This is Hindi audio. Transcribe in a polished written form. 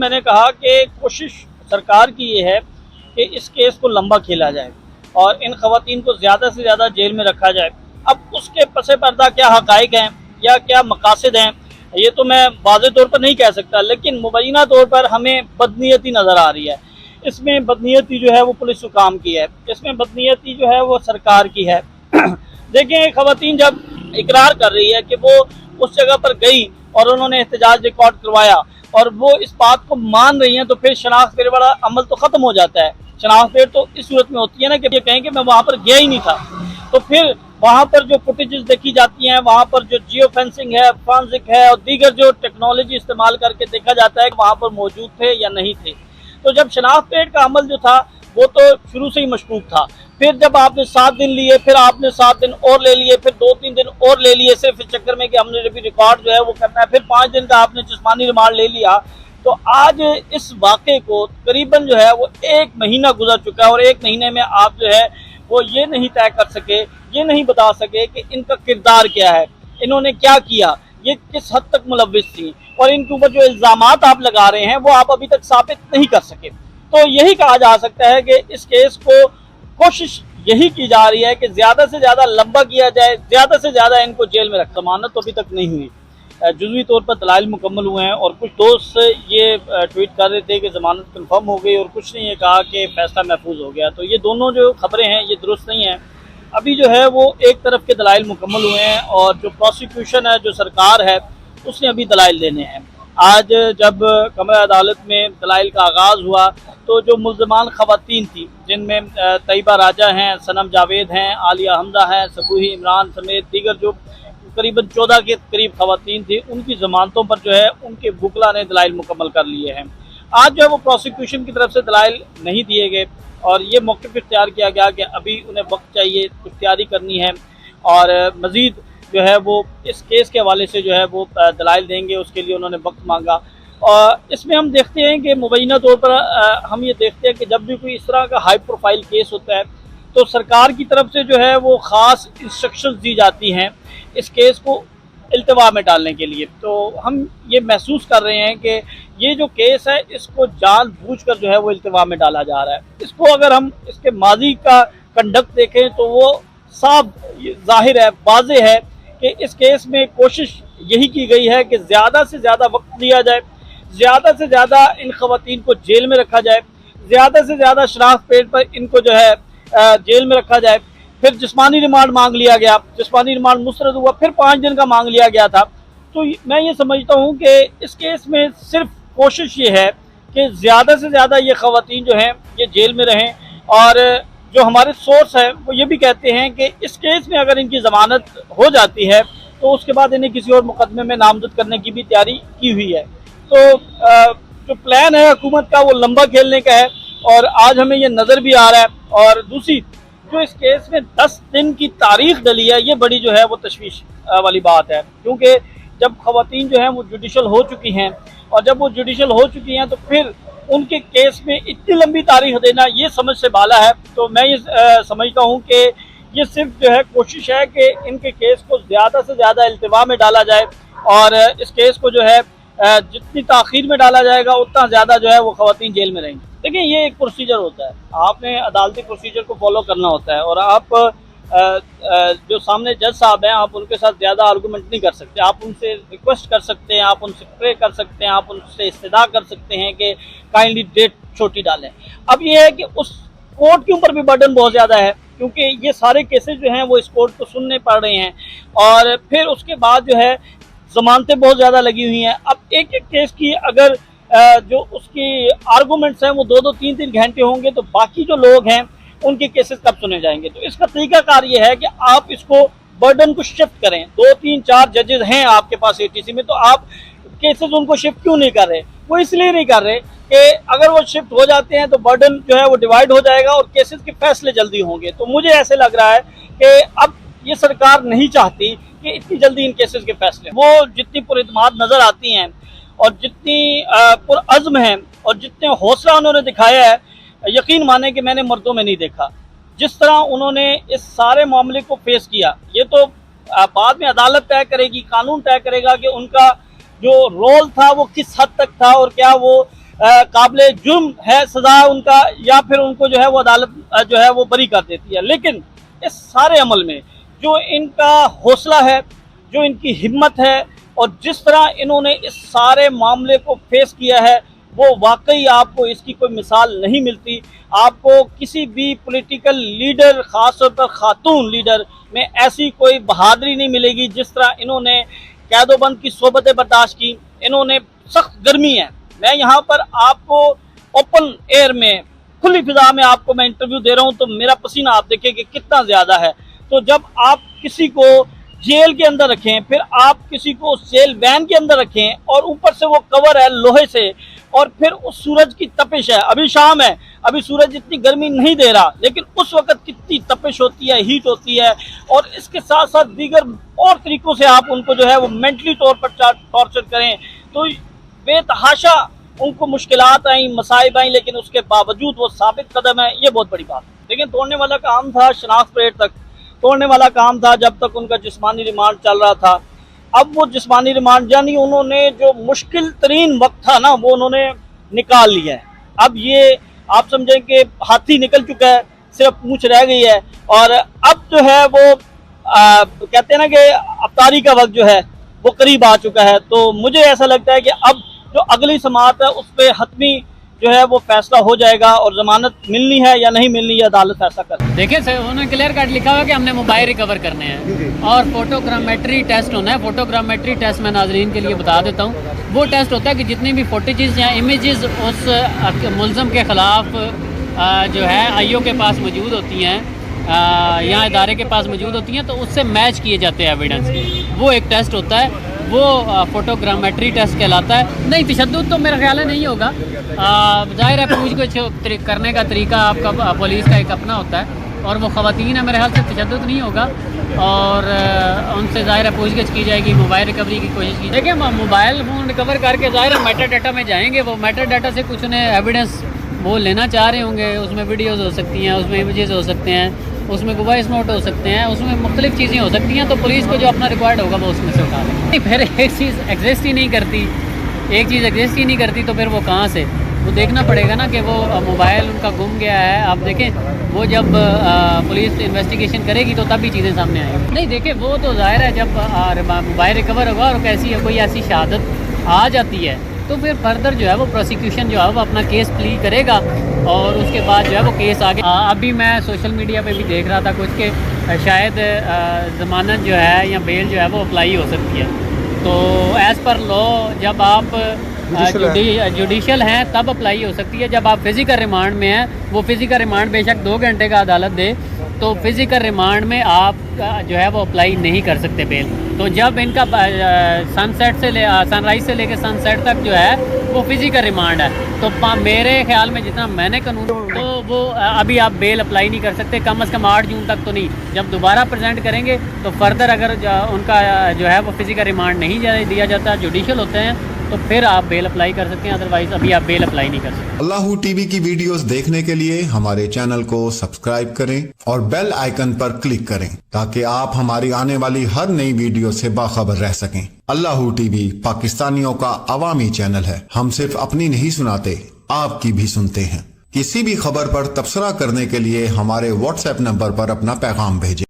मैंने कहा कि कोशिश सरकार की ये है कि इस केस को लंबा खेला जाए और इन खवातीन को ज़्यादा से ज़्यादा जेल में रखा जाए। अब उसके पसे पर्दा क्या हक़ाइक़ हैं या क्या मकासद हैं, ये तो मैं वाज़ेह तौर पर नहीं कह सकता, लेकिन मुबैना तौर पर हमें बदनीयती नज़र आ रही है। इसमें बदनीयती जो है वो पुलिस हुकाम की है, इसमें बदनीयती जो है वो सरकार की है। देखें, खवातीन जब इकरार कर रही है कि वो उस जगह पर गई और उन्होंने एहतजाज रिकॉर्ड करवाया और वो इस बात को मान रही हैं, तो फिर शनाख्त पेड़ वाला अमल तो ख़त्म हो जाता है। शनाख्त पेड़ तो इस सूरत में होती है ना कि ये कहें कि मैं वहाँ पर गया ही नहीं था, तो फिर वहाँ पर जो फुटेजेस देखी जाती हैं, वहाँ पर जो जियो फेंसिंग है, फॉरेंसिक है और दीगर जो टेक्नोलॉजी इस्तेमाल करके देखा जाता है कि वहाँ पर मौजूद थे या नहीं थे। तो जब शनाख्त पेड़ का अमल जो था वो तो शुरू से ही मशकूक था। फिर जब आपने 7 दिन लिए, फिर आपने 7 दिन और ले लिए, फिर 2-3 दिन और ले लिए, सिर्फ इस चक्कर में कि हमने भी रिकॉर्ड जो है वो करना है, फिर 5 दिन का आपने जिस्मानी रिमांड ले लिया। तो आज इस वाक़े को करीबन जो है वो 1 महीना गुजर चुका है और 1 महीने में आप जो है वो ये नहीं तय कर सके, ये नहीं बता सके कि इनका किरदार क्या है, इन्होंने क्या किया, ये किस हद तक मुलव्विस थी, और इनके ऊपर जो इल्ज़ामात आप लगा रहे हैं वो आप अभी तक साबित नहीं कर सके। तो यही कहा जा सकता है कि इस केस को कोशिश यही की जा रही है कि ज़्यादा से ज़्यादा लंबा किया जाए, ज़्यादा से ज़्यादा इनको जेल में रख। जमानत तो अभी तक नहीं हुई, जुज़वी तौर पर दलाइल मुकम्मल हुए हैं और कुछ दोस्त ये ट्वीट कर रहे थे कि ज़मानत कंफर्म हो गई और कुछ ने ये कहा कि फ़ैसला महफूज हो गया। तो ये दोनों जो खबरें हैं ये दुरुस्त नहीं हैं। अभी जो है वो एक तरफ के दलाइल मुकम्मल हुए हैं और जो प्रोसिक्यूशन है, जो सरकार है, उसने अभी दलाइल देने हैं। आज जब कमरा अदालत में दलाइल का आगाज़ हुआ तो जो मुल्ज़मान ख़वातीन थी, जिनमें तैयबा राजा हैं, सनम जावेद हैं, आलिया हमजा हैं, सबूही इमरान समेत दीगर जो करीबन 14 के करीब ख़वातीन थी, उनकी ज़मानतों पर जो है उनके वकला ने दलाइल मुकम्मल कर लिए हैं। आज जो है वो प्रोसिक्यूशन की तरफ से दलाइल नहीं दिए गए और ये मौक़िफ़ इख्तियार किया गया कि अभी उन्हें वक्त चाहिए, कुछ तैयारी करनी है और मज़ीद जो है वो इस केस के हवाले से जो है वो दलाइल देंगे, उसके लिए उन्होंने वक्त मांगा। और इसमें हम देखते हैं कि मुबैना तौर पर हम ये देखते हैं कि जब भी कोई इस तरह का हाई प्रोफाइल केस होता है तो सरकार की तरफ से जो है वो ख़ास इंस्ट्रक्शंस दी जाती हैं इस केस को इल्तिवा में डालने के लिए। तो हम ये महसूस कर रहे हैं कि ये जो केस है इसको जानबूझकर जो है वो इल्तिवा में डाला जा रहा है। इसको अगर हम इसके माजी का कंडक्ट देखें तो वो साफ ज़ाहिर है, वाज़ेह है कि इस केस में कोशिश यही की गई है कि ज़्यादा से ज़्यादा वक्त दिया जाए, ज़्यादा से ज़्यादा इन ख़वातीन को जेल में रखा जाए, ज़्यादा से ज़्यादा शनाख्त पेड़ पर इनको जो है जेल में रखा जाए। फिर जिस्मानी रिमांड मांग लिया गया, जिस्मानी रिमांड मुस्तरद हुआ, फिर 5 दिन का मांग लिया गया था। तो मैं ये समझता हूँ कि इस केस में सिर्फ कोशिश ये है कि ज़्यादा से ज़्यादा ये ख़वातीन जो हैं ये जेल में रहें। और जो हमारे सोर्स हैं वो ये भी कहते हैं कि इस केस में अगर इनकी ज़मानत हो जाती है तो उसके बाद इन्हें किसी और मुकदमे में नामजद करने की भी तैयारी की हुई है। तो जो प्लान है हुकूमत का वो लंबा खेलने का है और आज हमें ये नज़र भी आ रहा है। और दूसरी जो इस केस में 10 दिन की तारीख डली है, ये बड़ी जो है वो तशवीश वाली बात है, क्योंकि जब ख़वातीन जो हैं वो जुडिशल हो चुकी हैं और जब वो जुडिशल हो चुकी हैं तो फिर उनके केस में इतनी लंबी तारीख देना ये समझ से बाला है। तो मैं ये समझता हूँ कि ये सिर्फ जो है कोशिश है कि इनके केस को ज़्यादा से ज़्यादा इल्तिवा में डाला जाए और इस केस को जो है जितनी ताख़ीर में डाला जाएगा उतना ज़्यादा जो है वो ख़वातीन जेल में रहेंगी। देखिए, ये एक प्रोसीजर होता है, आपने अदालती प्रोसीजर को फॉलो करना होता है और आप जो सामने जज साहब हैं आप उनके साथ ज़्यादा आर्गूमेंट नहीं कर सकते। आप उनसे रिक्वेस्ट कर सकते हैं, आप उनसे प्रे कर सकते हैं, आप उनसे इस्तदा कर सकते हैं कि काइंडली डेट छोटी डालें। अब ये है कि उस कोर्ट के ऊपर भी बर्डन बहुत ज़्यादा है, क्योंकि ये सारे केसेस जो हैं वो इस कोर्ट को सुनने पड़ रहे हैं और फिर उसके बाद जो है ज़मानतें बहुत ज़्यादा लगी हुई हैं। अब एक एक केस की अगर जो उसकी आर्गूमेंट्स हैं वो 2-2, 3-3 घंटे होंगे तो बाकी जो लोग हैं उनके केसेस कब सुने जाएंगे। तो इसका तरीकाकार ये है कि आप इसको बर्डन को शिफ्ट करें। 2-3-4 जजेस हैं आपके पास एटीसी में, तो आप केसेस उनको शिफ्ट क्यों नहीं कर रहे? वो इसलिए नहीं कर रहे कि अगर वो शिफ्ट हो जाते हैं तो बर्डन जो है वो डिवाइड हो जाएगा और केसेस के फैसले जल्दी होंगे। तो मुझे ऐसे लग रहा है कि अब ये सरकार नहीं चाहती कि इतनी जल्दी इन केसेस के फैसले, वो जितनी पुरइत्माद नज़र आती हैं और जितनी पुरअज़्म हैं और जितने हौसला उन्होंने दिखाया है, यकीन माने कि मैंने मर्दों में नहीं देखा। जिस तरह उन्होंने इस सारे मामले को फेस किया, ये तो बाद में अदालत तय करेगी, कानून तय करेगा कि उनका जो रोल था वो किस हद तक था और क्या वो काबिल जुर्म है सजा उनका, या फिर उनको जो है वो अदालत जो है वो बरी कर देती है। लेकिन इस सारे अमल में जो इनका हौसला है, जो इनकी हिम्मत है, और जिस तरह इन्होंने इस सारे मामले को फेस किया है, वो वाकई आपको इसकी कोई मिसाल नहीं मिलती। आपको किसी भी पॉलिटिकल लीडर, ख़ासतौर पर खातून लीडर में ऐसी कोई बहादुरी नहीं मिलेगी जिस तरह इन्होंने कैदोबंद की सोबतें बर्दाश्त की। इन्होंने सख्त गर्मी है, मैं यहाँ पर आपको ओपन एयर में, खुली फिजा में आपको मैं इंटरव्यू दे रहा हूँ, तो मेरा पसीना आप देखें कि कितना ज़्यादा है। तो जब आप किसी को जेल के अंदर रखें, फिर आप किसी को जेल वैन के अंदर रखें, और ऊपर से वो कवर है लोहे से, और फिर उस सूरज की तपिश है, अभी शाम है, अभी सूरज इतनी गर्मी नहीं दे रहा, लेकिन उस वक्त कितनी तपिश होती है, हीट होती है, और इसके साथ साथ दीगर और तरीक़ों से आप उनको जो है वो मेंटली तौर पर टॉर्चर करें, तो बेतहाशा उनको मुश्किलात आई, मसाइब आई, लेकिन उसके बावजूद वो साबित कदम है, ये बहुत बड़ी बात है। लेकिन तोड़ने वाला काम था शनाख्त परेड तक, तोड़ने वाला काम था जब तक उनका जिस्मानी रिमांड चल रहा था। अब वो जिस्मानी रिमांड, यानी उन्होंने जो मुश्किल तरीन वक्त था ना, वो उन्होंने निकाल लिया है। अब ये आप समझें कि हाथी निकल चुका है, सिर्फ पूंछ रह गई है, और अब जो है वो कहते हैं ना कि अफ्तारी का वक्त जो है वो करीब आ चुका है। तो मुझे ऐसा लगता है कि अब जो अगली समाअत है उस पर हतमी जो है वो फैसला हो जाएगा, और जमानत मिलनी है या नहीं मिलनी है अदालत फैसला कर। देखिए सर, उन्होंने क्लियर कट लिखा हुआ कि हमने मोबाइल रिकवर करने हैं और फोटोग्रामेट्री टेस्ट होना है। फोटोग्रामेट्री टेस्ट मैं नाजरीन के लिए बता देता हूँ, वो टेस्ट होता है कि जितनी भी फुटेजेस या इमेजेस उस मुल्ज़म के ख़िलाफ़ जो है आईओ के पास मौजूद होती हैं या इदारे के पास मौजूद होती हैं, तो उससे मैच किए जाते हैं एविडेंस। वो एक टेस्ट होता है, वो फोटोग्रामेट्री टेस्ट कहलाता है। नहीं, तशद्दुद तो मेरा ख्याल है नहीं होगा, ज़ाहिर है पूछ करने का तरीका आपका पुलिस का एक अपना होता है, और वो ख़वातीन है, मेरे ख्याल से तशद्दुद नहीं होगा, और उनसे ज़ाहिर है पूछगिछ की जाएगी, मोबाइल रिकवरी की कोशिश की। देखिए, मोबाइल फ़ोन रिकवर करके ज़ाहिर है मेटा डाटा में जाएंगे, वो मेटा डाटा से कुछ उन्हें एविडेंस वो लेना चाह रहे होंगे, उसमें वीडियोज़ हो सकती हैं, उसमें इमेजेस हो सकते हैं, उसमें वॉइस नोट हो सकते हैं, उसमें मुख्तलिफ चीज़ें हो सकती हैं, तो पुलिस को जो अपना रिक्वायर्ड होगा वो उसमें से उठा लेंगे। फिर एक चीज़ एग्जिस्ट ही नहीं करती, एक चीज़ एग्जिस्ट ही नहीं करती, तो फिर वो कहाँ से, वो देखना पड़ेगा ना कि वो मोबाइल उनका गुम गया है। आप देखें, वो जब पुलिस इन्वेस्टिगेशन करेगी तो तब भी चीज़ें सामने आएंगी। नहीं देखिए, वो तो ज़ाहिर है जब मोबाइल रिकवर होगा और कैसी कोई ऐसी शहादत आ जाती है, तो फिर फर्दर जो है वो प्रोसिक्यूशन जो है वो अपना केस प्ली करेगा, और उसके बाद जो है वो केस आगे। अभी मैं सोशल मीडिया पे भी देख रहा था कुछ के शायद ज़मानत जो है या बेल जो है वो अप्लाई हो सकती है। तो एज़ पर लॉ जब आप जुडिशल हैं तब अप्लाई हो सकती है। जब आप फिज़िकल रिमांड में हैं, वो फिज़िकल रिमांड बेशक 2 घंटे का अदालत दे, तो फिज़िकल रिमांड में आप जो है वो अप्लाई नहीं कर सकते बेल। तो जब इनका सनराइज़ से लेकर सनसेट तक जो है वो फिज़िकल रिमांड है, तो मेरे ख्याल में जितना मैंने कानून, तो वो अभी आप बेल अप्लाई नहीं कर सकते, कम से कम 8 जून तक तो नहीं। जब दोबारा प्रेजेंट करेंगे तो फर्दर अगर उनका जो है वो फिज़िकल रिमांड नहीं दिया जाता, जुडिशल होते हैं, तो फिर आप बेल अप्लाई कर सकते हैं, अदरवाइज अभी आप बेल अप्लाई नहीं कर सकते। अल्लाहू टीवी की वीडियोस देखने के लिए हमारे चैनल को सब्सक्राइब करें और बेल आइकन पर क्लिक करें, ताकि आप हमारी आने वाली हर नई वीडियो से बाखबर रह सकें। अल्लाहू टीवी पाकिस्तानियों का अवामी चैनल है, हम सिर्फ अपनी नहीं सुनाते, आपकी भी सुनते हैं। किसी भी खबर पर तबसरा करने के लिए हमारे व्हाट्सएप नंबर पर अपना पैगाम भेजें।